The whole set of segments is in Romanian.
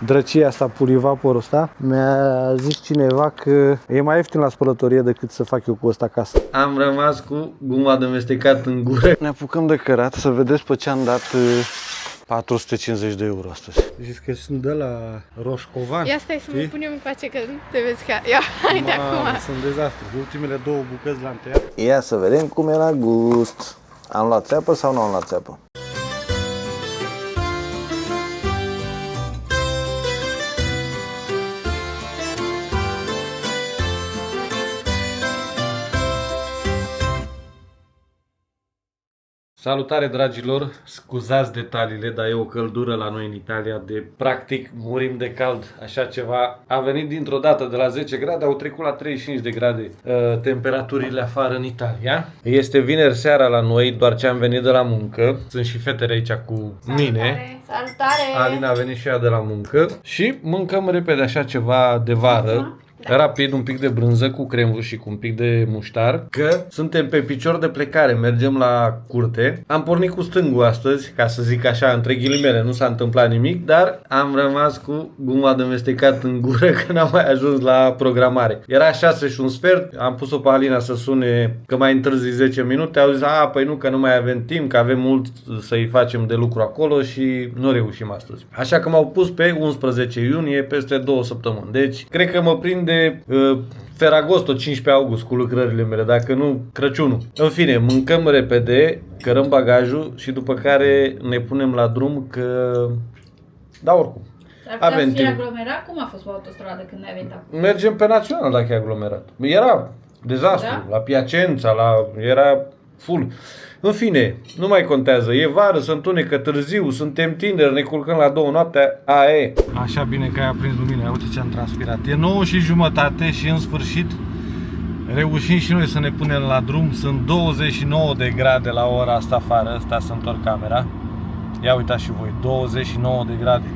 drăcia asta, pulivaporul ăsta. Mi-a zis cineva că e mai ieftin la spălătorie decât să fac eu cu ăsta acasă. Am rămas cu guma de mestecat în gură. Ne apucăm de cărat să vedeți pe ce am dat 450 de euro astăzi. Zici că sunt de la Roșcovan. Ia stai să mă punem în face că te vezi ca... Ia, hai de acum. Sunt dezastru. Ultimele două bucăți le-am tăiat. Ia să vedem cum e la gust. Am luat țeapă sau nu am luat țeapă? Salutare, dragilor! Scuzați detaliile, dar e o căldură la noi în Italia de practic murim de cald. Așa ceva a venit dintr-o dată de la 10 grade, au trecut la 35 de grade temperaturile afară în Italia. Este vineri seara la noi, doar ce am venit de la muncă. Sunt și fetele aici cu mine. Salutare! Alina a venit și ea de la muncă și mâncăm repede așa ceva de vară. Da. Rapid, un pic de brânză cu cremvâș și cu un pic de muștar, că suntem pe picior de plecare, mergem la curte. Am pornit cu stângul astăzi, ca să zic așa, între ghilimele, nu s-a întâmplat nimic, dar am rămas cu guma de mestecat în gură că n-am mai ajuns la programare. Era 6 și un sfert, am pus-o pe Alina să sune că mai întârzi 10 minute, au zis, păi nu, că nu mai avem timp, că avem mult să-i facem de lucru acolo și nu reușim astăzi. Așa că m-au pus pe 11 iunie, peste 2 săptămâni. Deci, cred că mă prinde Ferragosto 15 august cu lucrările mele, dacă nu Crăciunul. În fine, mâncăm repede, cărăm bagajul și după care ne punem la drum că... Da, oricum. Ar putea fi aglomerat? Cum a fost pe autostradă când ai venit acum? Mergem pe național dacă e aglomerat. Era dezastru, da? La Piacenza, era full. În fine, nu mai contează, e vară, se întunecă târziu, suntem tineri, ne culcăm la 2 noaptea, e. Așa bine că ai aprins lumina, uite ce am transpirat. E 9:30 și în sfârșit reușim și noi să ne punem la drum. Sunt 29 de grade la ora asta afară, sta să întorc camera. Ia uitați și voi, 29 de grade.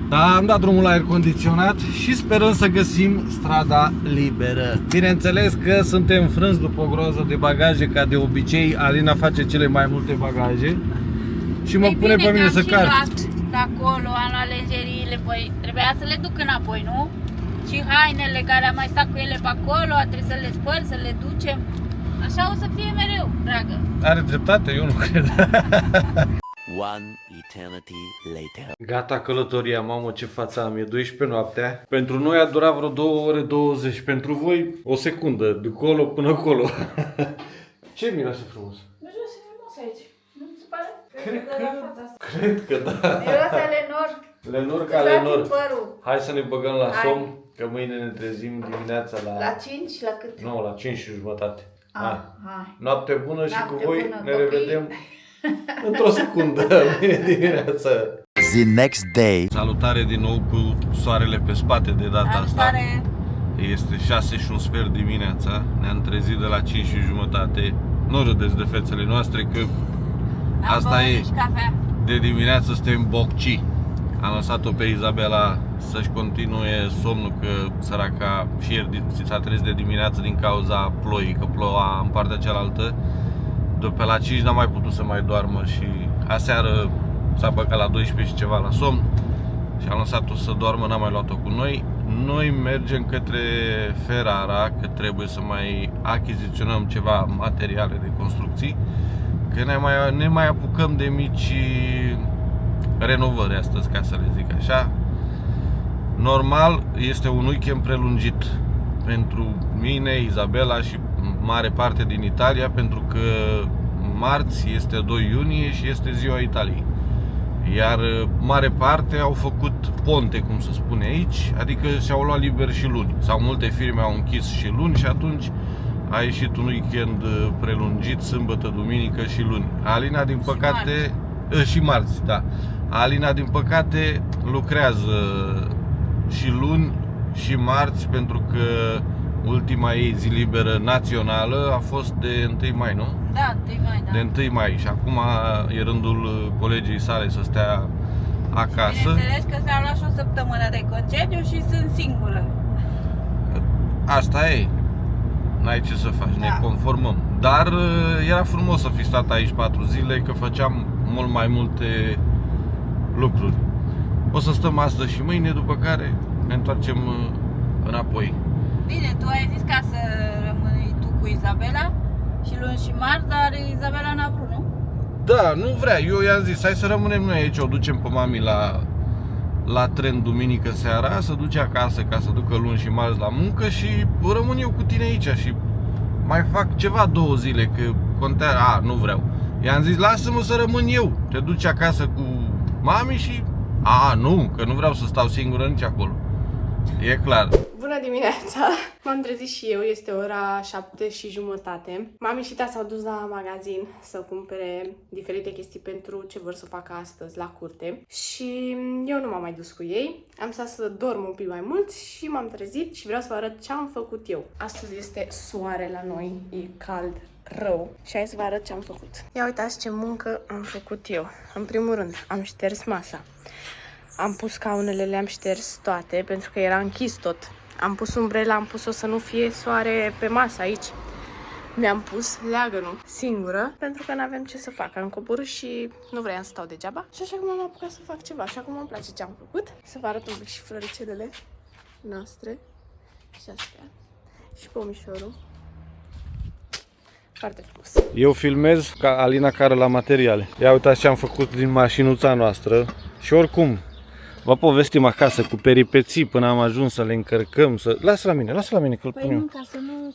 Da, am dat drumul la aer condiționat și sperăm să găsim strada liberă. Bineînțeles că suntem frânți după o groază de bagaje, ca de obicei. Alina face cele mai multe bagaje și mă pune pe mine să carc. De acolo, am luat lengeriile, păi trebuia să le duc înapoi, nu? Și hainele care am mai stat cu ele pe acolo, a trebuit să le spăl, să le ducem. Așa o să fie mereu, dragă. Are dreptate, eu nu cred. One eternity later. Gata călătoria, mamă, ce față am, e 12 noaptea. Pentru noi a durat vreo 2 ore 20, pentru voi o secundă, de colo până acolo. Ce miroase frumos? Miroase frumos aici, nu ți se pare? Cred că da. Miroase Lenor. Lenor ca Lenor. Hai să ne băgăm la somn, că mâine ne trezim dimineața la... La 5, la cât? Nu, la 5:30. Hai. Noapte bună și Noapte cu voi bună, ne copii. revedem într-o secundă, mâine dimineața. The next day. Salutare din nou cu soarele pe spate de data asta. Este 6:15 dimineața, ne-am trezit de la 5:30. Nu râdeți de fețele noastre că asta e. De dimineață suntem bocci. Am lăsat-o pe Izabela să-și continue somnul, că săraca și ieri s-a trezit de dimineață din cauza ploii, că ploua în partea cealaltă. De pe la 5 n-am mai putut să mai doarmă și aseară s-a băgat la 12 și ceva la somn și am lăsat-o să doarmă, n-am mai luat-o cu noi. Noi mergem către Ferrara, că trebuie să mai achiziționăm ceva materiale de construcții, că ne mai apucăm de mici renovări astăzi, ca să le zic așa. Normal, este un weekend prelungit pentru mine, Izabela și mare parte din Italia, pentru că marți este 2 iunie și este ziua Italiei. Iar mare parte au făcut ponte, cum se spune aici, adică și-au luat liber și luni. Sau multe firme au închis și luni și atunci a ieșit un weekend prelungit, sâmbătă, duminică și luni. Alina, din păcate, și marți, da. Alina, din păcate, lucrează și luni și marți, pentru că ultima ei zi liberă națională a fost de 1 mai, nu? Da, 1 mai, da. De 1 mai și acum e rândul colegii sale să stea acasă. Bineînțeles că s-a luat și o săptămână de concediu și sunt singură. Asta e. N-ai ce să faci, ne conformăm. Dar era frumos să fi stat aici 4 zile, că făceam mult mai multe lucruri. O să stăm astăzi și mâine, după care ne întoarcem înapoi. Bine, tu ai zis ca să rămâi tu cu Izabela și luni și marți, dar Izabela n-a vrut, nu? Da, nu vrea, eu i-am zis, hai să rămânem noi aici, o ducem pe mami la tren duminică seara, să duce acasă ca să ducă luni și marți la muncă și rămân eu cu tine aici și mai fac ceva 2 zile, că contează, nu vreau. I-am zis, lasă-mă să rămân eu, te duci acasă cu mami și... nu, că nu vreau să stau singură nici acolo. E clar. Bună dimineața! M-am trezit și eu, este ora 7:30. Mami și tata s-au dus la magazin să cumpere diferite chestii pentru ce vor să facă astăzi la curte. Și eu nu m-am mai dus cu ei. Am stat să dorm un pic mai mult și m-am trezit și vreau să vă arăt ce am făcut eu. Astăzi este soare la noi, e cald rău și hai să vă arăt ce am făcut. Ia uitați ce muncă am făcut eu. În primul rând, am șters masa. Am pus scaunele, le-am șters toate pentru că era închis tot. Am pus umbrela, am pus-o să nu fie soare pe masă aici. Mi-am pus leagănul singură pentru că n-avem ce să fac. Am coborât și nu vreau să stau degeaba. Și așa cum am apucat să fac ceva. Și acum îmi place ce am făcut. Să vă arăt un pic și floricelele noastre. Și astea. Și pomișorul. Foarte frumos. Eu filmez ca Alina care la materiale. Ia uitați ce am făcut din mașinuța noastră. Și oricum, vă povestim acasă cu peripeții până am ajuns să le încărcăm. Lasă la mine că-l pun eu.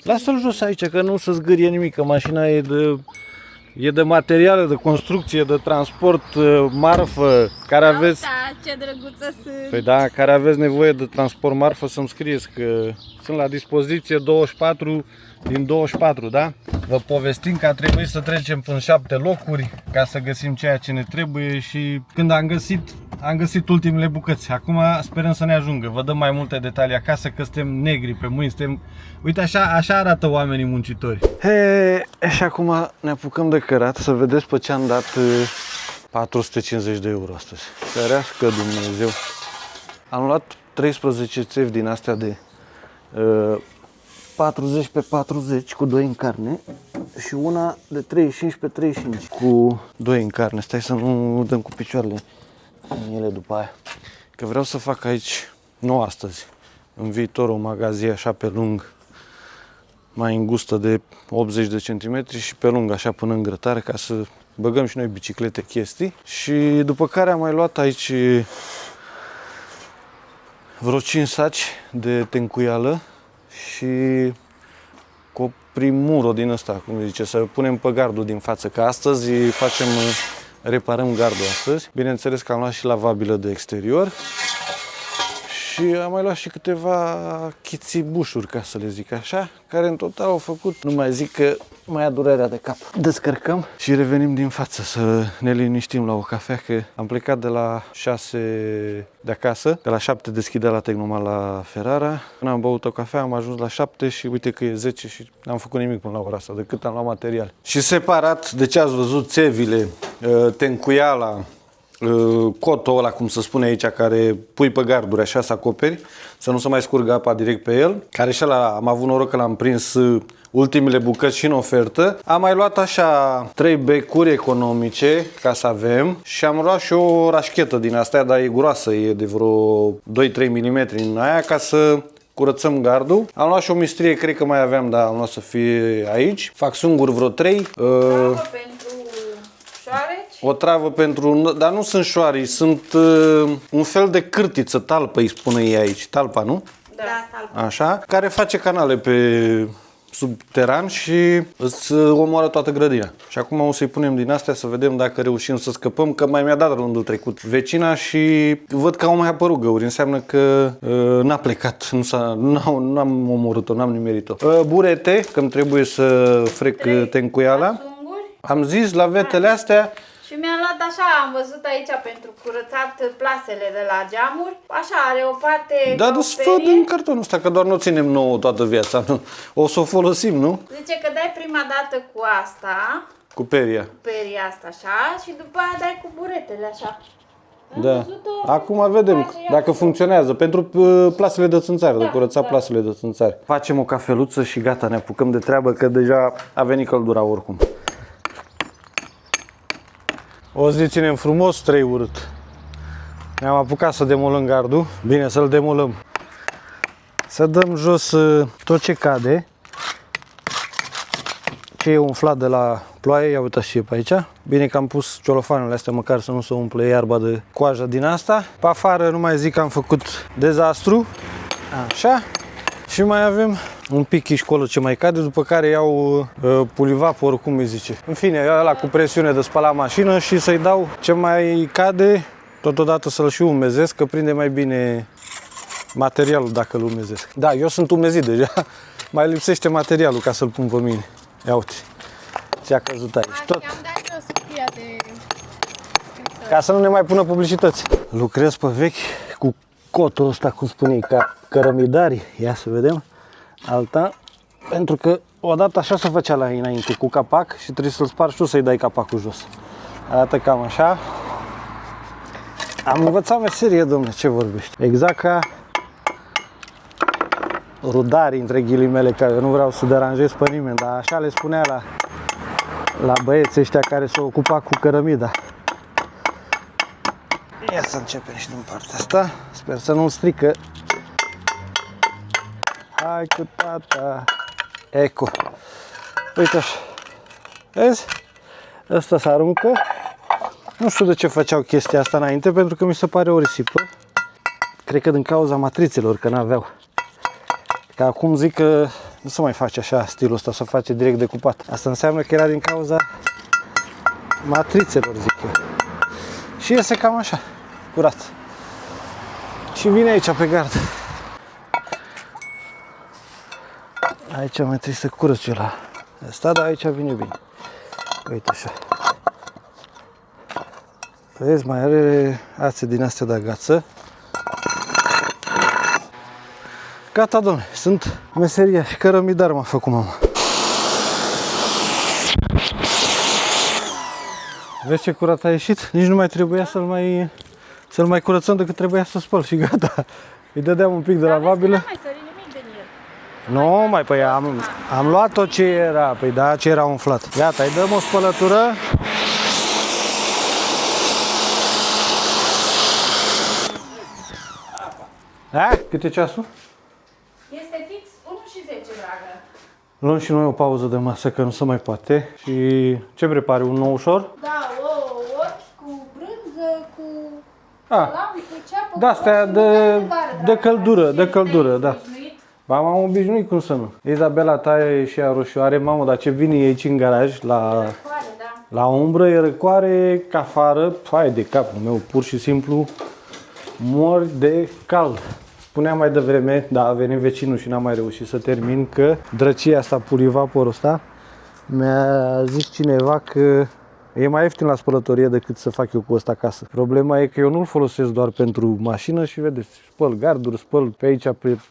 Lasă-l jos aici că nu se zgârie nimic, că mașina e de materiale, de construcție, de transport, marfă. Care aveți... ce drăguță sunt! Păi da, care aveți nevoie de transport marfă să-mi scrieți că sunt la dispoziție 24 din 24, da? Vă povestim că a trebuit să trecem până 7 locuri ca să găsim ceea ce ne trebuie și când am găsit ultimele bucăți. Acum sperăm să ne ajungă. Vă dăm mai multe detalii acasă că suntem negri pe mâini, Uite, așa arată oamenii muncitori. Și acum ne apucăm de cărat să vedeți pe ce am dat 450 de euro astăzi. Ferească Dumnezeu. Am luat 13 țevi din astea de 40 pe 40 cu 2 în carne și una de 35 pe 35 cu 2 în carne. Stai să nu dăm cu picioarele în ele după aia. Că vreau să fac aici, nu astăzi, în viitor o magazie așa pe lung, mai îngustă de 80 de centimetri și pe lung așa până în grătare ca să băgăm și noi biciclete, chestii. Și după care am mai luat aici vreo 5 saci de tencuială și coprimuro din ăsta, cum zice, să punem pe gardul din față, că astăzi reparăm gardul astăzi. Bineînțeles că am luat și lavabilă de exterior și am mai luat și câteva chițibușuri, ca să le zic așa, care în total au făcut, nu mai zic că mai ia durerea de cap. Descărcăm și revenim din față să ne liniștim la o cafea, că am plecat de la 6 de acasă, de la 7 deschidea la Tecnomal la Ferrara. Când am băut o cafea, am ajuns la 7 și uite că e 10 și n-am făcut nimic până la ora asta, decât am luat material. Și separat, de ce ați văzut țevile, tencuiala, cotul ăla, cum se spune aici, care pui pe garduri așa să acoperi, să nu se mai scurgă apa direct pe el, care și ăla am avut noroc că l-am prins ultimele bucăți și în ofertă. Am mai luat așa 3 becuri economice ca să avem și am luat și o rașchetă din astea, dar e groasă, e de vreo 2-3 mm în aia, ca să curățăm gardul. Am luat și o mistrie, cred că mai aveam, dar am luat să fie aici. Fac singur vreo 3. O travă pentru... Dar nu sunt șoari, sunt un fel de cârtiță, talpă îi spune ei aici. Talpa, nu? Da, talpa. Așa, care face canale pe subteran și îți omoară toată grădina. Și acum o să-i punem din astea să vedem dacă reușim să scăpăm, că mai mi-a dat rândul trecut vecina și văd că au mai apărut găuri. Înseamnă că n-a plecat, n-am omorât-o, n-am nimerit-o. Burete, că îmi trebuie să frec tencuiala. Am zis la vetele astea. Și mi-am luat așa, am văzut aici pentru curățat plasele de la geamuri. Așa, are o parte. Da, fă din cartonul ăsta, că doar nu ținem nouă toată viața. Nu? O să o folosim, nu? Zice că dai prima dată cu asta. Cu peria. Cu peria asta, așa. Și după aia dai cu buretele, așa. Da. Acum vedem dacă funcționează. Pentru plasele de țânțari, de curățat plasele de țânțari. Facem o cafeluță și gata, ne apucăm de treabă, că deja a venit căldura oricum. O zi ținem frumos, 3 urât. Ne-am apucat să demolăm gardul. Bine, să-l demolăm. Să dăm jos tot ce cade. Ce e umflat de la ploaie, ia uitați și e pe aici. Bine că am pus ciolofanele astea, măcar să nu se umple iarba de coaja din asta. Pe afară nu mai zic că am făcut dezastru. Așa. Și mai avem un pic școlă ce mai cade, după care iau pulivapor, cum îi zice. În fine, ăla cu presiune de spălat mașină și să-i dau ce mai cade, totodată să-l și umezesc, că prinde mai bine materialul dacă îl umezesc. Da, eu sunt umezit deja, mai lipsește materialul ca să-l pun pe mine. Ia uite, ce-a căzut aici. Tot. Am dat jos cutia de... Ca să nu ne mai pună publicități. Lucrez pe vechi cu cotul ăsta, cum spuneai, ca cărămidari. Ia să vedem. Alta. Pentru că odată așa se făcea la înainte, cu capac și trebuie să-l spargi tu să-i dai capacul jos. Arată cam așa. Am învățat meserie, domnule, ce vorbești. Exact ca rudarii, între ghilimele, care nu vreau să deranjez pe nimeni, dar așa le spunea la băieții ăștia care s-au ocupat cu cărămida. Ia să începem și din partea asta. Sper să nu-l strică. Hai cu tata. Eco. Uite așa. Vezi? Ăsta se aruncă. Nu știu de ce făceau chestia asta înainte, pentru că mi se pare o risipă. Cred că din cauza matrițelor, că n-aveau. Că acum zic că nu se mai face așa stilul ăsta, se face direct decupat. Asta înseamnă că era din cauza matrițelor, zic eu. Și iese cam așa, curat. Și vine aici pe gard. Aici mai trebuie să curăț eu la ăsta, dar aici vine bine. Uite așa. Vezi, mai are ațe din astea de agață. Gata, domnule, sunt meseria și cărămidar m-a făcut mama. Vezi ce curat a ieșit? Nici nu mai trebuia să-l mai curățăm decât trebuia să spăl și gata. Îi dădeam un pic de lavabilă. Nu mai sări nimic din el. Nu, mai păi am luat tot ce era, păi da, ce era umflat. Gata, îi dăm o spălătură. Da? Cât e ceasul? Este fix 1 și 10, dragă. Luăm și noi o pauză de masă, că nu se mai poate. Și ce prepari? Un nou ușor? Da, ochi cu brânză, cu Ah, cu ceapă, da, astea de căldură, da. M-am obișnuit, cum să nu. Izabela taie și ea roșioare, mamă, dar ce bine e aici în garaj, la umbră, e răcoare, ca afară, hai de capul meu, pur și simplu mor de cald. Spuneam mai devreme, da, a venit vecinul și n-am mai reușit să termin, că drăcia asta, pulivaporul ăsta, mi-a zis cineva că e mai ieftin la spălătorie decât să fac eu cu ăsta acasă. Problema e că eu nu-l folosesc doar pentru mașină și vedeți, spăl garduri, spăl pe aici,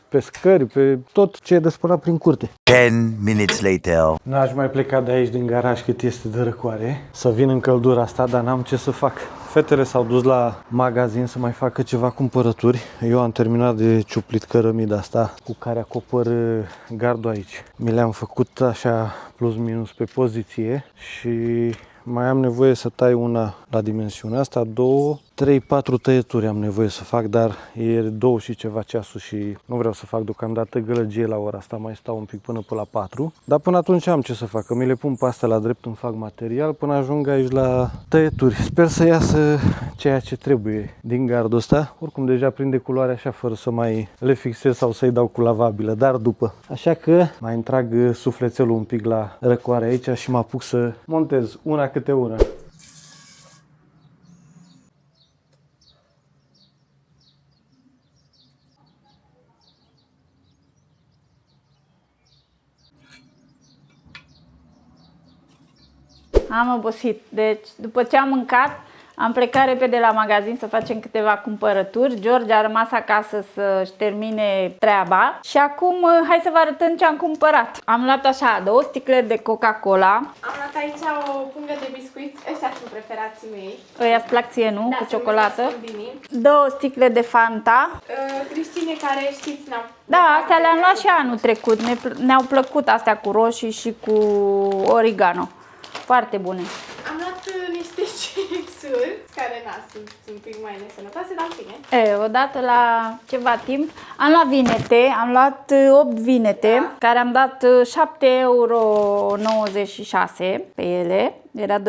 pe scări, pe tot ce e de spălat prin curte. 10 minutes later. N-aș mai pleca de aici din garaj cât este de răcoare, să vin în căldura asta, dar n-am ce să fac. Fetele s-au dus la magazin să mai facă ceva cumpărături. Eu am terminat de ciuplit cărămida asta cu care acopăr gardul aici. Mi le-am făcut așa plus minus pe poziție și mai am nevoie să tai una la dimensiunea asta, 2, 3, 4 tăieturi am nevoie să fac, dar e 2 și ceva ceasul și nu vreau să fac deocamdată gălăgie la ora asta, mai stau un pic până la 4. Dar până atunci am ce să fac, că mi le pun pe astea la drept, îmi fac material până ajung aici la tăieturi. Sper să iasă ceea ce trebuie din gardul ăsta. Oricum deja prinde culoare așa fără să mai le fixez sau să-i dau cu lavabilă, dar după. Așa că mai întrag sufletelul un pic la răcoare aici și mă apuc să montez una câte una. Am obosit. Deci, după ce am mâncat, am plecat repede la magazin să facem câteva cumpărături. George a rămas acasă să-și termine treaba. Și acum, hai să vă arătăm ce am cumpărat. Am luat așa 2 sticle de Coca-Cola. Am luat aici o pungă de biscuiți. Ăștia sunt preferații mei. Ăia-ți plac ție, nu? Da, cu ciocolată. 2 sticle de Fanta. Cristine, care știți, Da, astea le-am luat și anul trecut. Ne-au plăcut astea cu roșii și cu origano. Foarte bune. Am luat niște chipsuri, care sunt un pic mai nesănătoase, dar în fine. Odată la ceva timp am luat vinete, am luat 8 vinete, care am dat 7,96 € pe ele. Era 2,49 €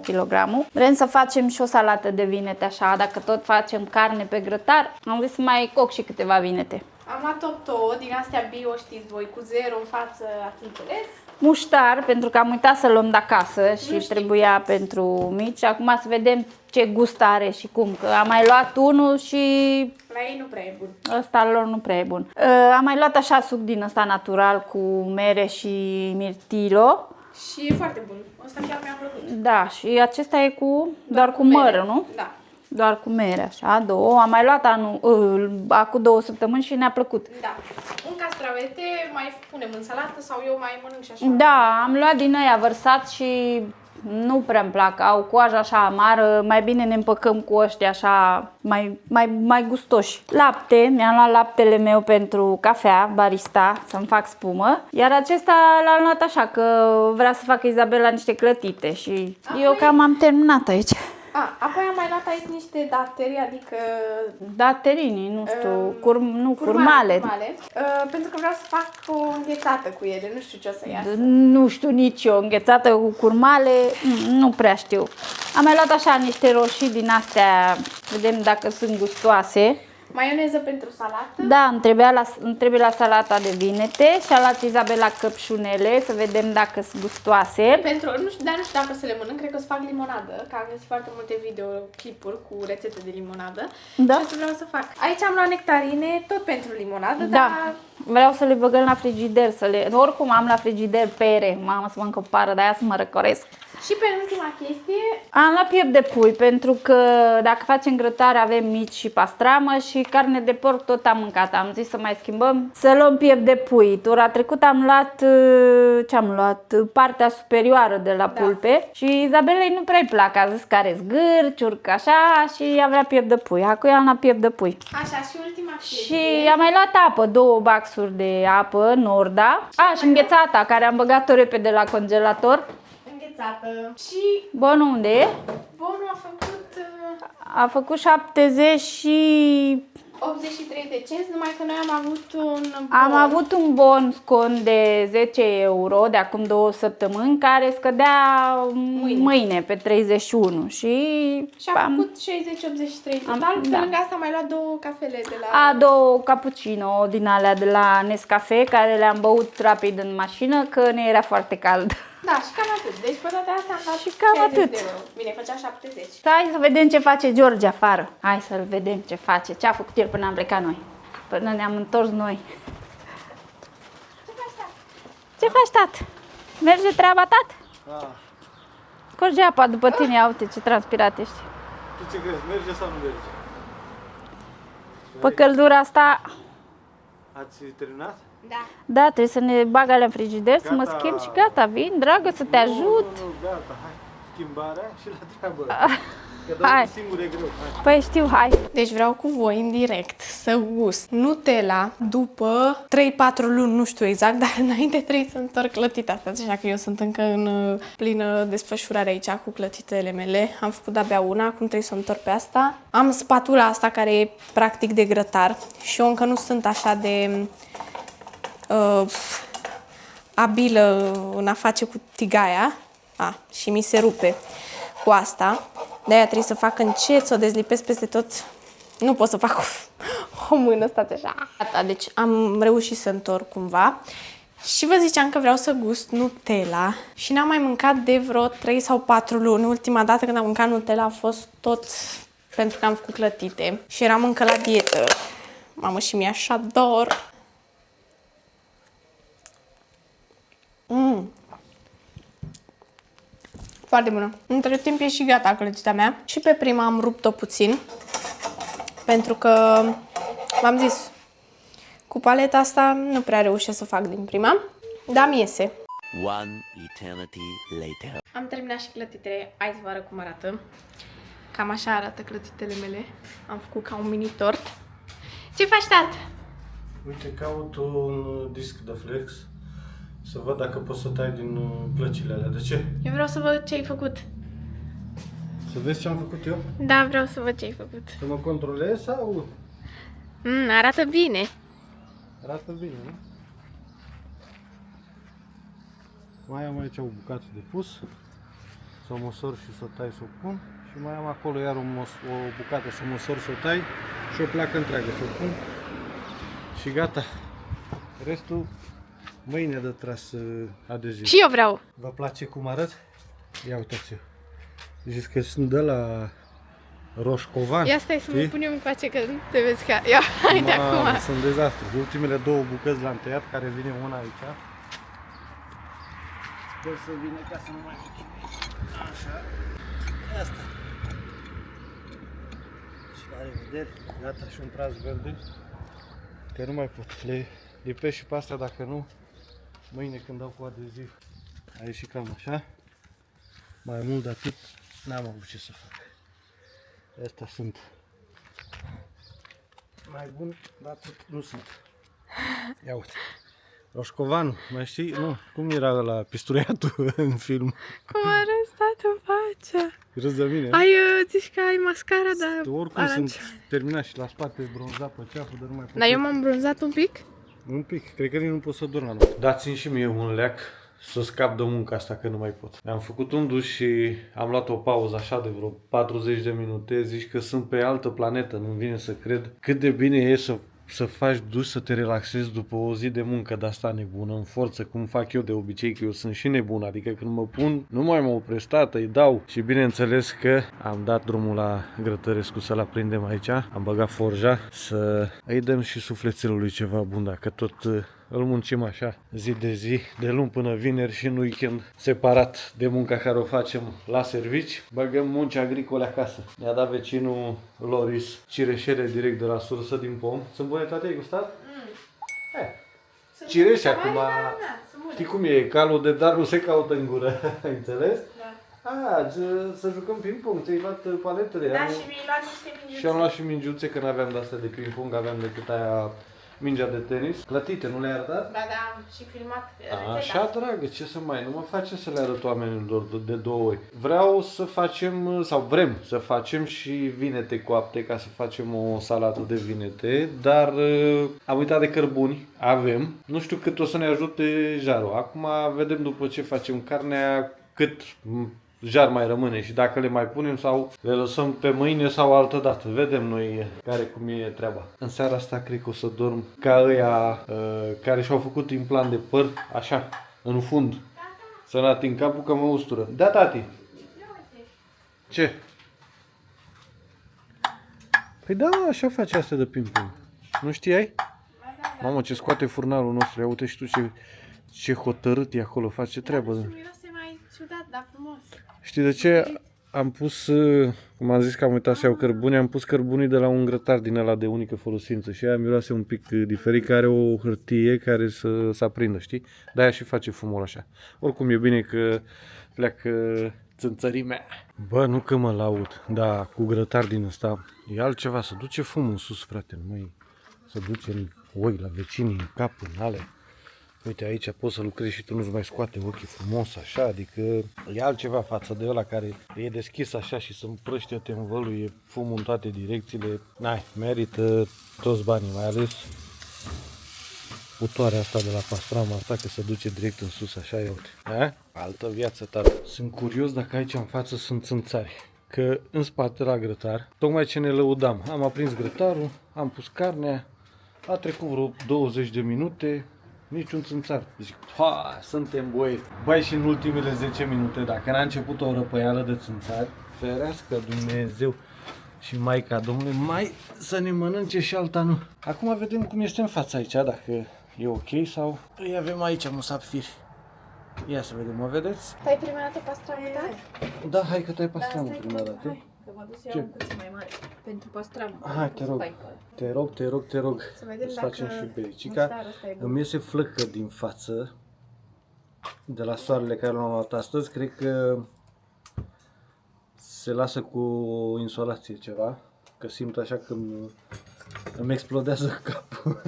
kilogramul. Vrem să facem și o salată de vinete așa, dacă tot facem carne pe grătar, am zis să mai coc și câteva vinete. Am luat 8 ouă din astea bio, știți voi, cu 0 în față, ați înțeles? Muștar, pentru că am uitat să luăm de acasă și trebuia pentru mici. Acum să vedem ce gust are și cum, că am mai luat unul și La ei nu prea e bun. ăsta al lor nu prea e bun. Am mai luat așa suc din ăsta natural cu mere și mirtilo. Și e foarte bun. Ăsta chiar mi-a plăcut. Da, și acesta e doar cu mără, nu? Da. Doar cu mere, așa, două. Am mai luat acum 2 săptămâni și ne-a plăcut. Da. Un castravete mai punem în salată sau eu mai mănânc și așa? Da, am luat din ăia vărsat și nu prea îmi plac. Au coaja așa amară, mai bine ne împăcăm cu ăștia așa mai gustoși. Lapte, mi-am luat laptele meu pentru cafea, barista, să-mi fac spumă. Iar acesta l-am luat așa, că vrea să facă Izabela niște clătite și eu cam am terminat aici. Apoi am mai luat aici niște dateri, adică Daterini, nu știu, curmale. Pentru că vreau să fac o înghețată cu ele, nu știu ce o să iasă. Nu știu nici eu, înghețată cu curmale, nu prea știu. Am mai luat așa niște roșii din astea, vedem dacă sunt gustoase. Maioneză pentru salată. Da, îmi trebuie la salata de vinete și a luat Izabela căpșunele, să vedem dacă sunt gustoase. Nu știu dacă să le mănânc, cred că o să fac limonadă, că am găsit foarte multe videoclipuri cu rețete de limonadă. Da. Și asta vreau să fac. Aici am luat nectarine, tot pentru limonadă, Da. dar Vreau să le băgăm la frigider, oricum am la frigider pere, mamă să mănânc o pară, de aia să mă răcoresc. și penultima chestie, Am luat piept de pui, pentru că dacă facem grătare avem mici și pastramă și carne de porc tot am mâncat. Am zis să mai schimbăm, să luăm piept de pui. Tura trecută am luat, ce am luat? Partea superioară de la pulpe și Izabelei nu prea-i plac. A zis că are zgârci, urcă așa și ea vrea piept de pui. Acum am luat piept de pui. așa, și ultima chestie. Și am mai luat apă, 2 baxuri de apă, Norda. Și înghețata, care am băgat-o repede la congelator. Înghețată. Și Bonul unde e? bonul a făcut A făcut 70 și... 83 de cenți, numai că noi am avut un bon. Am avut un bon scont de 10 euro de acum 2 săptămâni, care scădea mâine pe 31 și a făcut 60-83 total. Pe lângă asta am mai luat 2 cafele de la... 2 cappuccino din alea de la Nescafe, care le-am băut rapid în mașină, că ne era foarte cald. Da, și cam atât. Deci pe toate astea am dat Și cam 60 atât. de euro. Bine, făcea 70. Hai să vedem ce face George afară. Hai să-l vedem ce face. Ce a făcut el până am plecat noi. Până ne-am întors noi. Ce faci, tat? Merge treaba, tat? Da. Curge apa după tine, ia uite ce transpirat ești. Tu ce crezi, merge sau nu merge? Pe căldura asta, Ați terminat? Da. da, trebuie să ne bag alea în frigider, să mă Gata. schimb și gata, vin, dragă, să te ajut. Nu, gata, hai. Schimbarea și la treabă. Că Hai. doar singur e greu. Hai. Păi știu, hai. Deci vreau cu voi în direct să gust Nutella după 3-4 luni, nu știu exact, dar înainte trebuie să întorc clătita asta, așa că eu sunt încă în plină desfășurare aici cu clătitele mele. Am făcut de-abia una, acum trebuie să întorc pe asta. Am spatula asta care e practic de grătar și eu încă nu sunt așa de abilă în a face cu tigaia. Și mi se rupe cu asta. De-aia trebuie să fac încet, să o dezlipesc peste tot. Nu pot să fac o mână, stați așa. Gata, deci am reușit să întorc cumva. Și vă ziceam că vreau să gust Nutella și n-am mai mâncat de vreo 3 sau 4 luni. Ultima dată când am mâncat Nutella a fost tot pentru că am făcut clătite și eram încă la dietă. Mamă, și mi-e așa dor. Foarte bună. Între timp e și gata clătita mea. Și pe prima am rupt-o puțin. Pentru că, v-am zis, cu paleta asta nu prea reușesc să fac din prima. Dar mi iese. One eternity later. Am terminat și clătitele. Hai să vă arăt cum arată. Cam așa arată clătitele mele. Am făcut ca un mini tort. Ce faci, tată? Uite, caut un disc de flex să văd dacă pot să tai din plăcile alea. De ce? Eu vreau să văd ce ai făcut. Să vezi ce am făcut eu? Da, vreau să văd ce ai făcut. Să mă controlez sau... Arată bine. Arată bine, nu? Mai am aici o bucată de pus. Să o măsor și să o tai, să o pun. Și mai am acolo iar o bucată să măsor, să o tai. Și o placă întreagă să o pun. Și gata. Restul mâine de tras adeziv. Și eu vreau. Vă place cum arăt? Ia uitați-o. Zici că sunt de la roșcovan. Ia stai să mă știi? punem încoace că te vezi ca... Ia, hai de acum. Sunt dezastru. Ultimele două bucăți le-am tăiat, care vine una aici. Sper să vină ca să nu mai fie. Așa. Asta. Și la revedere. Gata, și un tras verde. Că nu mai pot. Le lipesc și pe astea, dacă nu, mâine când dau cu adeziv. A ieșit cam așa. Mai mult de atât n-am avut ce să fac. Astea sunt mai bun, dar atât nu sunt. Ia uite. Roșcovanul, mai știi? Nu, cum era la pistureatul în film? Cum a răstat în față. Râzi de mine? Ai, zici că ai mascara, dar... Oricum sunt terminat și la spate bronzat pe ceafă, dar nu mai pot. Dar eu m-am bronzat un pic? Un pic, cred că nici nu pot să dorm la noapte. Dați-mi și mie un leac să scap de munca asta, că nu mai pot. Am făcut un duș și am luat o pauză așa de vreo 40 de minute. Zici că sunt pe altă planetă, nu-mi vine să cred cât de bine e să faci duș, să te relaxezi după o zi de muncă de asta nebună, în forță, cum fac eu de obicei, că eu sunt și nebun, adică când mă pun, nu mai mă opresc, tată, îi dau. Și bineînțeles că am dat drumul la Grătărescu să-l aprindem aici, am băgat forja, să îi dăm și sufletelului ceva bun, dacă tot îl muncim așa, zi de zi, de luni până vineri și în weekend, separat de munca care o facem la servici, băgăm munci agricole acasă. Ne-a dat vecinul Loris cireșele direct de la sursă din pom. Sunt bune, toate? Ai gustat? Cireșe acum, știi cum e, calul de dar nu se caută în gură, ai înțeles? Da. Să jucăm ping-pong, ți-ai luat paletele. Da, și mi-ai luat niște mingiuțe. Și am luat și mingiuțe, că n-aveam de astea de ping-pong, aveam decât aia mingea de tenis. Plătite, nu le-ai arătat? Ba da, am și filmat rețeta. Așa, dragă, ce să mai, nu mă face să le arăt oamenilor de două ori. Vreau să facem, sau vrem să facem și vinete coapte, ca să facem o salată de vinete, dar am uitat de cărbuni, avem. Nu știu cât o să ne ajute jarul. Acum vedem după ce facem carnea, cât jar mai rămâne și dacă le mai punem sau le lăsăm pe mâine sau altă dată. Vedem noi care cum e treaba. În seara asta cred că o să dorm ca ăia care și-au făcut implant de păr, așa, în fund. Să nu ating capul că mă ustură. Da, tati? Ce? Păi da, așa face astea de ping-pong. Nu știai? Mamă, ce scoate furnalul nostru. Ia uite și tu ce hotărât e acolo. Face treabă. Miroase mai ciudat, dar frumos. Știi de ce am pus, cum am zis că am uitat să iau cărbuni, am pus cărbunii de la un grătar din ăla de unică folosință și aia miroase un pic diferit, care are o hârtie care să aprindă, știi? De-aia și face fumul așa. Oricum e bine că pleacă țânțărimea. Bă, nu că mă laud, dar cu grătar din ăsta e altceva, să duce fumul în sus, frate, nu mai să duce în oi, la vecinii, în cap, în ale. Uite, aici poți să lucrezi și tu nu-ți mai scoate ochii frumos așa, adică e altceva față de ăla care e deschis așa și se împrăște, te învăluie fumul în toate direcțiile. N-ai, merită toți banii, mai ales putoarea asta de la pastrama asta, că se duce direct în sus așa, ia uite. A? Altă viață tare. Sunt curios dacă aici în față sunt țânțari, că în spate la grătar, tocmai ce ne lăudam, am aprins grătarul, am pus carnea, a trecut vreo 20 de minute, niciun țânțar. Zic, suntem băieți. Băi, și în ultimele 10 minute, dacă n-a început o răpăială de țânțari, ferească Dumnezeu și Maica Domnului, mai să ne mănânce și alta nu. Acum vedem cum este în fața aici, dacă e ok sau... Îi avem aici musafiri. Ia să vedem, mă vedeți? Tai prima dată pastramă, Da, hai că tai pastramă prima dată. Că mă duc să iau un cuțit mai mare pentru pastramă. Hai, te rog. Te rog. Să vedem să dacă facem și pe aici. măstarul ăsta e bun. Îmi iese flăcă din față de la soarele care l-am luat astăzi. Cred că se lasă cu o insolație ceva, că simt așa că îmi explodează capul.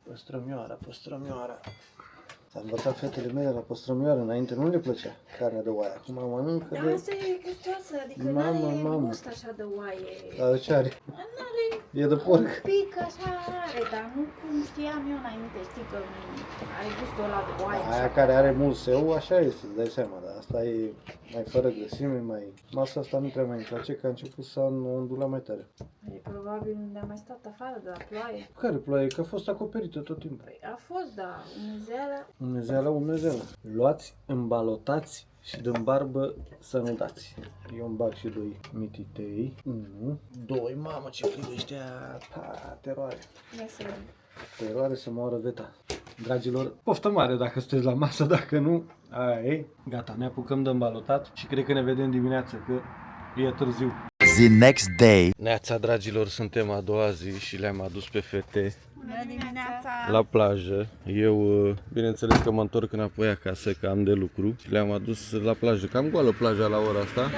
Păstrămioara. Am învățat fetele mele la păstrămioară, înainte nu le plăcea carnea de oaie. Acum mănâncă de... Asta e gustoasă, adică Mamă, n-are mamă. gust așa de oaie. Dar ce are? N-are E de porc. un pic așa are, dar nu cum știam eu înainte, știi că are gustul ăla de oaie. Aia care are mult seu, așa este, îți dai seama, dar asta e mai fără grăsime, mai... Masa asta nu prea mai îmi place, că a început să ondula mai tare. E probabil unde am mai stat afară de la ploaie. Care ploaie? Că a fost acoperită tot timpul. Păi a fost, da, umezeală. Umezeală. Luați, îmbalotați și din barbă să nu dați. Eu îmi bag și 2 mititei. 1, 2, mamă ce frig ăștia. Pa, teroare. Ia să vedem. Teroare să moară veta. Dragilor, poftă mare dacă sunteți la masă, dacă nu, aia e. Gata, ne apucăm de îmbalotat și cred că ne vedem dimineața, că e târziu. The next day. Neața, dragilor, suntem a doua zi și le-am adus pe fete Bună dimineața! la plajă. Eu, bineînțeles că mă întorc înapoi acasă, că am de lucru. Și le-am adus la plajă. Cam goală plaja la ora asta.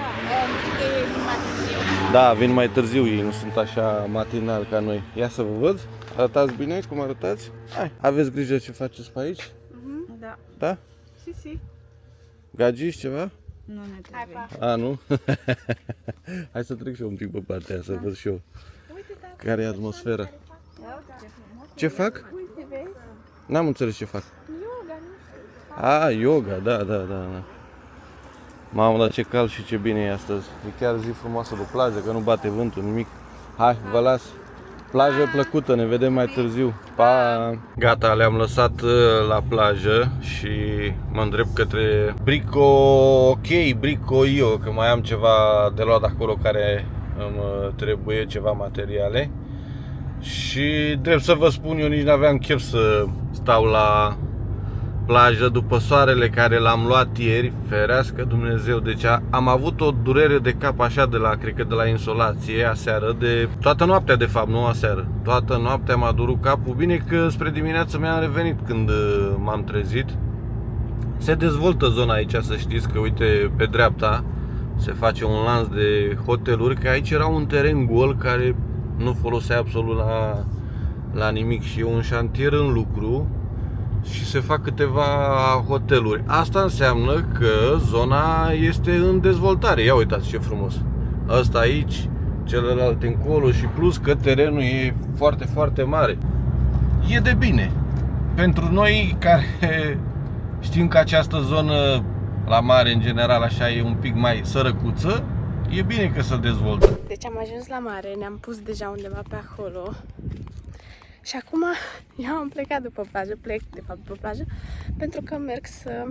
Da, vin mai târziu, ei nu sunt așa matinal ca noi. Ia să vă văd. Arătați bine? Cum arătați? Hai, aveți grijă ce faceți pe aici? Da. Da? Si. Gagiți ceva? Nu ne trebuie. A, nu? Hai să trec și eu un pic pe partea să văd și eu care e atmosfera. Ce fac? N-am înțeles ce fac. A, yoga, da. Mamă, dar ce cald și ce bine e astăzi. E chiar zi frumoasă de plajă, că nu bate vântul, nimic. Hai, vă las. Plajă plăcută, ne vedem mai târziu. Pa! Gata, le-am lăsat la plajă și mă îndrept către Brico Io, că mai am ceva de luat acolo care îmi trebuie, ceva materiale. Și drept să vă spun, eu nici n-aveam chef să stau la plajă după soarele care l-am luat ieri, ferească Dumnezeu. Deci am avut o durere de cap așa cred că de la insolație aseară, de toată noaptea de fapt, nu aseară. Toată noaptea m-a durut capul, bine că spre dimineață mi-am revenit când m-am trezit. Se dezvoltă zona aici, să știți că uite pe dreapta se face un lanț de hoteluri, că aici era un teren gol care nu folosea absolut la nimic și e un șantier în lucru și se fac câteva hoteluri. Asta înseamnă că zona este în dezvoltare. Ia uitați ce frumos. Asta aici, celălalt încolo și plus că terenul e foarte, foarte mare. E de bine. Pentru noi care știm că această zonă la mare în general așa e un pic mai sărăcuță, e bine că se dezvoltă. Deci am ajuns la mare, ne-am pus deja undeva pe acolo. Și acum eu am plecat plec de fapt după plajă, pentru că merg să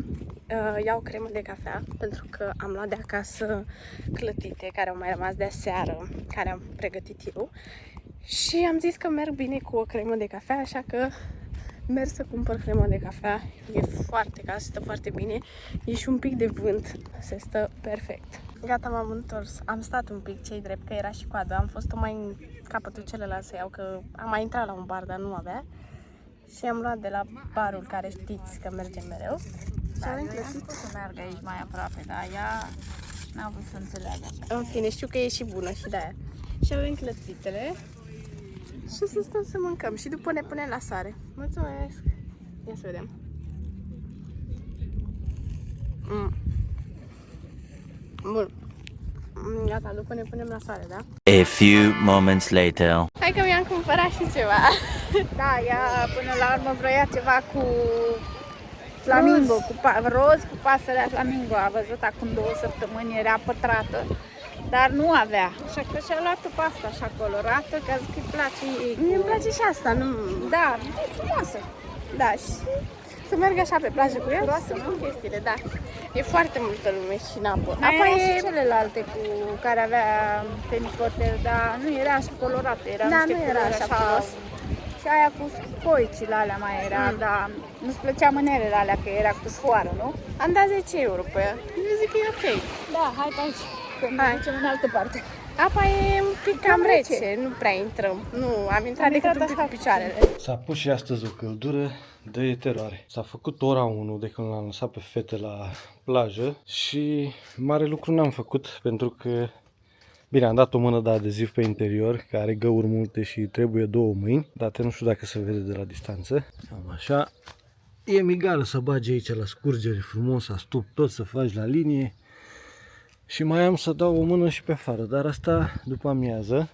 iau cremă de cafea, pentru că am luat de acasă clătite care au mai rămas de aseară, care am pregătit eu. Și am zis că merg bine cu o cremă de cafea, așa că merg să cumpăr cremă de cafea. E foarte cald, stă foarte bine, e și un pic de vânt, se stă perfect. Gata, m-am întors. Am stat un pic, ce-i drept, că era și coadă. Am fost mai în capătul celălalt să iau, că am mai intrat la un bar, dar nu avea. Și am luat de la barul care știți că mergem mereu. Da, eu i-am spus să meargă aici mai aproape, dar ea n-a vrut să înțeleagă așa. În fine, știu că e și bună și de-aia. Și avem clătitele. Și să stăm să mâncăm. Și după ne punem la soare. Mulțumesc! Ia să vedem. Bun. Gata, după ne punem la soare, da? A few moments later. Hai că mi-am cumpărat și ceva. Da, ea până la urmă vroia ceva cu flamingo, roz cu pasărea flamingo. A văzut acum 2 săptămâni, era pătrată, dar nu avea. Așa că și-a luat-o pe asta așa colorată, că a zis că îi place ei. Mie îmi place și asta, nu? Da, e frumoasă. Da, și să merg așa pe plajă cu ea, Groasă, să nu? fac chestiile, da. E foarte multă lume și în apă. Apa Apa e e... și celelalte cu care avea tenicotel, dar nu era așa colorată, era Da, niște nu era culori așa frumos. Și aia cu scoicile alea mai era, dar nu-ți plăcea mânerele alea, că era cu sfoară, nu? Am dat 10 euro pe ea. Eu zic că e ok. Da, hai pe aici, că ne Hai. ducem în altă parte. Apa e un pic cam rece, nu prea intrăm. Nu, am intrat decât un pic cu picioarele. S-a pus și astăzi o căldură de teroare. S-a făcut ora 1 de când l-am lăsat pe fete la plajă și mare lucru n-am făcut pentru că, bine, am dat o mână de adeziv pe interior, care are găuri multe și trebuie 2 mâini, date nu știu dacă se vede de la distanță. Cam așa. E migală să bagi aici la scurgere frumos, astup tot, să faci la linie. Și mai am să dau o mână și pe afară, dar asta după amiază.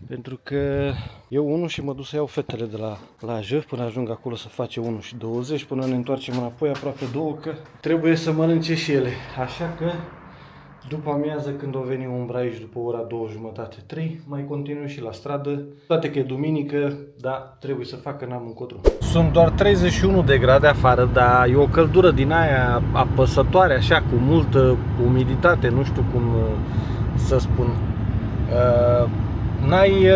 Pentru că eu 1 și mă duc să iau fetele de la plajă, până ajung acolo să face 1 și 20, până ne întoarcem înapoi aproape 2, că trebuie să mănânce și ele. Așa că după amiază, când o veni umbra aici după ora 2:30-3, mai continui și la stradă. Toate că e duminică, dar trebuie să fac, că n-am încotro. Sunt doar 31 de grade afară, dar e o căldură din aia apăsătoare, așa, cu multă umiditate, nu știu cum să spun. N-ai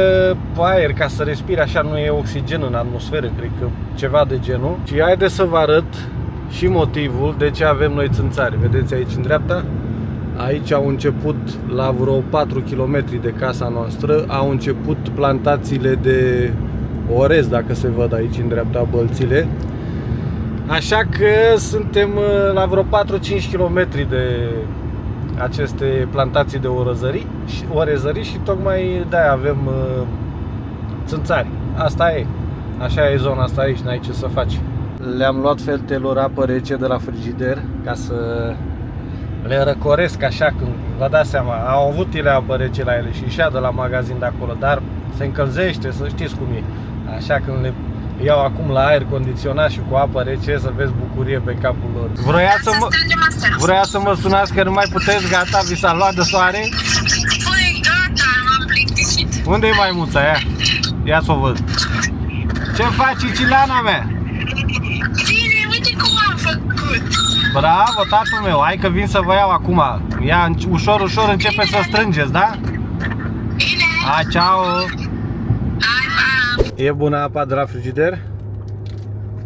aer ca să respiri, așa, nu e oxigen în atmosferă, cred că ceva de genul. Și haide să vă arăt și motivul de ce avem noi țânțari. Vedeți aici în dreapta? Aici au început, la vreo 4 km de casa noastră, au început plantațiile de orez, dacă se văd aici în dreapta bălțile. Așa că suntem la vreo 4-5 km de aceste plantații de orezării și tocmai de-aia avem țânțari. Asta e. Așa e zona asta aici, n-ai ce să faci. Le-am luat fetelor apă rece de la frigider ca să le răcoresc așa, când vă dați seama, au avut ele apă rece la ele și de la magazin de acolo, dar se încălzește, să știți cum e. Așa când le iau acum la aer condiționat și cu apă rece, să vezi bucurie pe capul lor. Vroia să mă sunați că nu mai puteți, gata, vi s-a luat de soare? Păi gata, m-am plictisit. Unde e maimuța aia? Ia să o văd. Ce faci, Cilana mea? Bine, uite cum am făcut. Bravo, tatăl meu, hai că vin să vă iau acum. Ia, ușor, ușor începe să strângeți, da? Bine. Hai, ceau! Hai, pa. E bună apa de la frigider?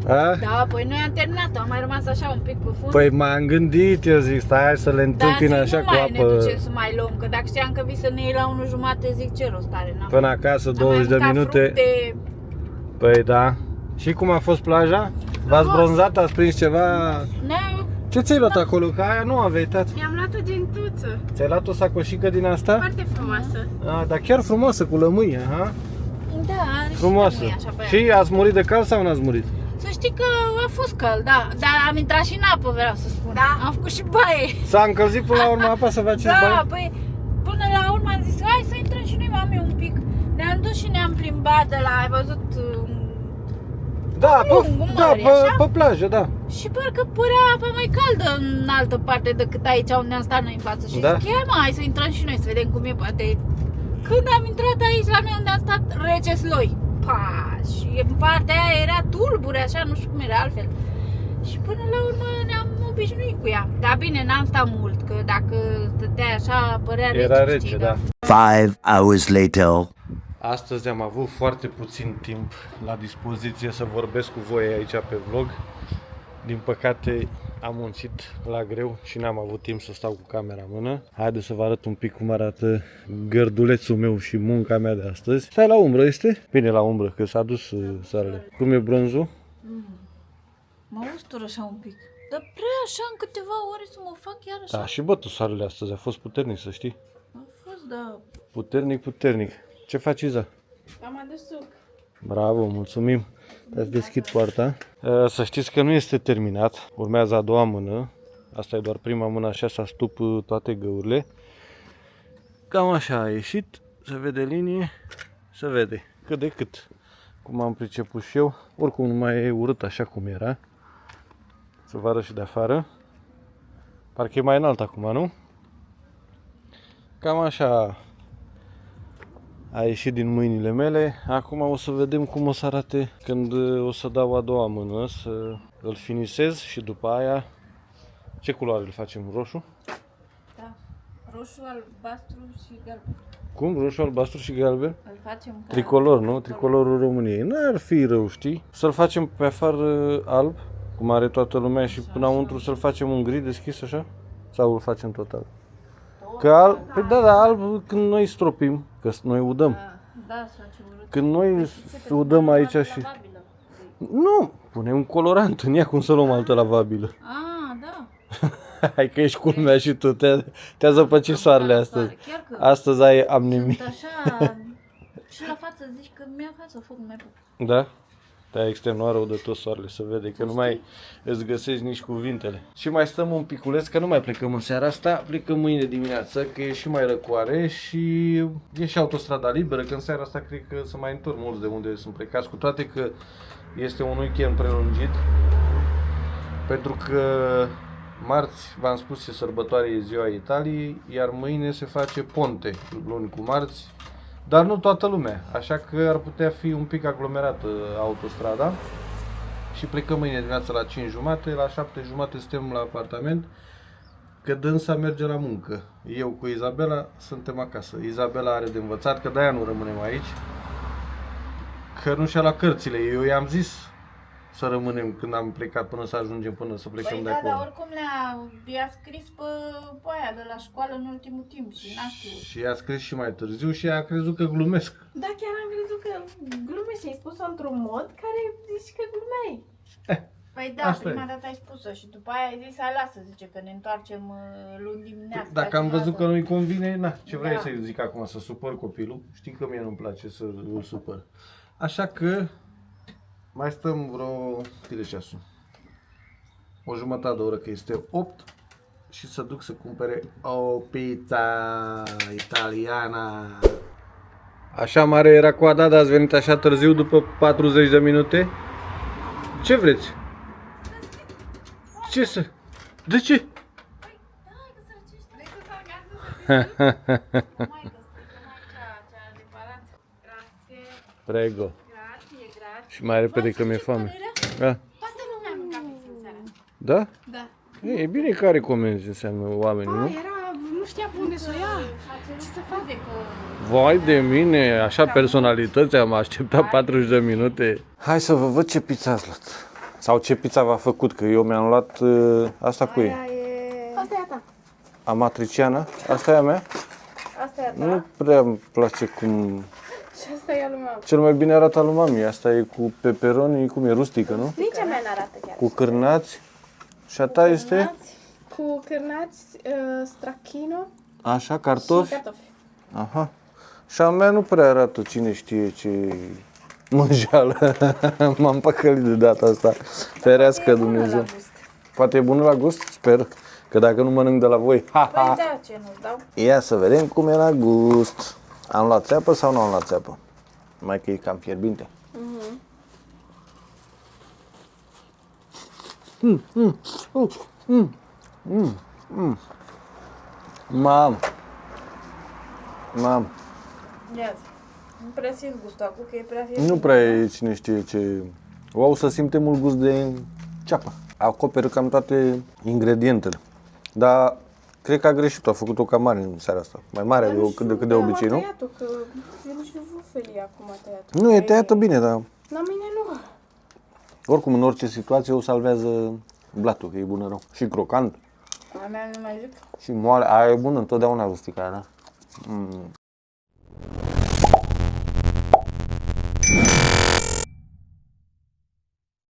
A? Da, păi noi am terminat, am mai rămas așa un pic pe fund. Păi m-am gândit, eu zic, stai să le întâmpin așa cu nu apă. mai ne ducem să mai luăm, că dacă știam că vii să ne iei la 1:30, zic ce rost are, n-am. Până acasă, Am 20 de mai mâncat minute. fructe. Păi da. Și cum a fost plaja? V-ați bronzat, ați prins ceva? Ne- Ce ți-ai luat acolo? Că aia nu aveai, tati. Mi-am luat o gentuță Ți-ai luat o sacoșică din asta? foarte frumoasă. A, dar chiar frumoasă, cu lămâie, ha? Da, are Frumoasă. și așa pe ea. Și ați murit de cald sau n-ați murit? Să știi că a fost cald, da, dar am intrat și în apă, vreau să spun. Da. Am făcut și baie. S-a încălzit până la urmă apa să faceți Da, bani? păi până la urmă am zis, hai să intrăm și noi, mami, un pic. Ne-am dus și ne-am plimbat de la, ai văzut, Da, lung, pe, mare, da, așa? pe plajă, da. și parcă părea apa mai caldă în altă parte decât aici unde am stat noi în față. Și Da. zic, ia mă, hai să intrăm și noi să vedem cum e, poate. Când am intrat aici la noi unde am stat, rece sloi. Pa! Și în partea aia era tulbure, așa, nu știu cum era altfel. Și până la urmă ne-am obișnuit cu ea. Dar bine, n-am stat mult, că dacă stăteai așa, părea rece. Era rece, știi, da. 5 hours later. Astăzi am avut foarte puțin timp la dispoziție să vorbesc cu voi aici pe vlog. Din păcate am muncit la greu și n-am avut timp să stau cu camera în mână. Haideți să vă arăt un pic cum arată gărdulețul meu și munca mea de astăzi. Stai la umbră, este? Bine la umbră, că s-a dus soarele. Cum e bronzul? Mă ustură așa un pic. Dar prea așa în câteva ore să mă fac iar așa. Da, și bătul soarele astăzi a fost puternic, să știi. A fost, da. Puternic, puternic. Ce faci, Iza? Am adus suc. Bravo, mulțumim. Te-ați deschid poarta. Să știți că nu este terminat. Urmează a doua mână. Asta e doar prima mână, așa să astup toate găurile. Cam așa a ieșit. Se vede linie. Se vede cât de cât. Cum am priceput și eu. Oricum nu mai e urât așa cum era. Să vă arăt și de afară. Parcă e mai înalt acum, nu? Cam așa a ieșit din mâinile mele. Acum o să vedem cum o să arate când o să dau a doua mână, să îl finisez și după aia ce culoare îl facem? Roșu? Da. Roșu, albastru și galben. Cum? Roșu, albastru și galben? Îl facem ca... Tricolor, nu? Tricolorul României. N-ar fi rău, știi? Să-l facem pe afară alb, cum are toată lumea, și până înăuntru să-l facem un gri deschis așa? Sau îl facem tot alb? Că alb, păi da, alb când noi stropim, că noi udăm. Da, să facem urât. Când noi udăm aici și... Nu, punem colorant în ea, cum să luăm altă lavabilă. Ah, da. Hai că ești culmea și tu, te-a zăpăcit soarele astăzi. Chiar că Astăzi am nimic. sunt așa... și la față zici că mi-a față foc mai puc. Da? Te-ai extenuat rău de tot soarele, să vede că nu mai îți găsești nici cuvintele. Și mai stăm un piculeț, că nu mai plecăm în seara asta, plecăm mâine dimineață, că e și mai răcoare și e și autostrada liberă, că în seara asta cred că se mai întorc mulți de unde sunt plecați, cu toate că este un weekend prelungit, pentru că marți, v-am spus, e sărbătoare, e ziua Italiei, iar mâine se face ponte, luni cu marți, dar nu toată lumea, așa că ar putea fi un pic aglomerată autostrada și plecăm mâine dimineața la 5:30, la 7:30 suntem la apartament, că dânsa merge la muncă. Eu cu Izabela suntem acasă. Izabela are de învățat, că de-aia nu rămânem aici, că nu și-a luat cărțile. Eu i-am zis să rămânem când am plecat până să ajungem, până să plecăm Păi de da, acolo. dar oricum i-a scris pe aia de la școală în ultimul timp și n-a știut. Și i-a scris și mai târziu și a crezut că glumesc. Da, chiar am crezut că glumești, ai spus-o într-un mod care zici că glumeai. Păi da, Asta prima e. dată ai spus-o și după aia ai zis, hai lasă, zice, că ne întoarcem luni dimineața. Dacă am văzut că nu-i convine, na, ce vrei Da. să-i zic acum, să supăr copilul? Știi că mie nu-mi place să îl supăr. Așa că mai stăm vreo, tine ceasul, o jumătate de oră, că este 8 și să duc să cumpere o pizza italiana. Așa mare era coada, dar ați venit așa târziu, după 40 de minute? Ce vreți? Ce să? De ce? Prego. Și mai repede că mi-e foame. Da? Toată lumea a mâncat pizza în seara asta. Da? Da. E bine că are comenzi înseamnă oamenii, nu? Nu știa pe unde să o ia. Ce să fac? Vai de mine, așa personalități, am așteptat 40 de minute. Hai să vă văd ce pizza ați luat. Sau ce pizza v-a făcut, că eu mi-am luat asta cu ei. Asta e a ta. Amatriciana, asta e a mea? Asta e Nu prea îmi place cum... Și asta e a lui mama. Cel mai bine arată al lui mami, asta e cu peperoni, cum e, rustică, nu? Nici a mea n-arată chiar. Cu cârnați. Și a ta este? Cu cârnați, stracchino Așa, și cartofi. cartofi. Aha. Și a mea nu prea arată cine știe ce mânjeală. M-am păcălit de data asta. Ferească Dumnezeu. Poate e bună la gust? Sper. Că dacă nu mănânc de la voi, Păi da, ce nu-ți dau? ia să vedem cum e la gust. Am luat țeapă sau nu am luat țeapă? Mai că e cam fierbinte. Mam. Ia nu prea simt gustul acum, că e prea fierbinte. Nu prea e cine știe ce... Wow, să simte mult gust de ceapă. Acoperă cam toate ingredientele. Dar cred că a greșit, a făcut-o cam mare în seara asta. Mai mare decât de obicei, nu? Tăiat-o, că eu nu știu felie acum a tăiat. Nu, e tăiată bine, dar La mine nu. oricum în orice situație o salvează blatul, că e bună rău. Și crocant, A mea nu mai zic. și moale. Aia e bună, întotdeauna rustica aia, da?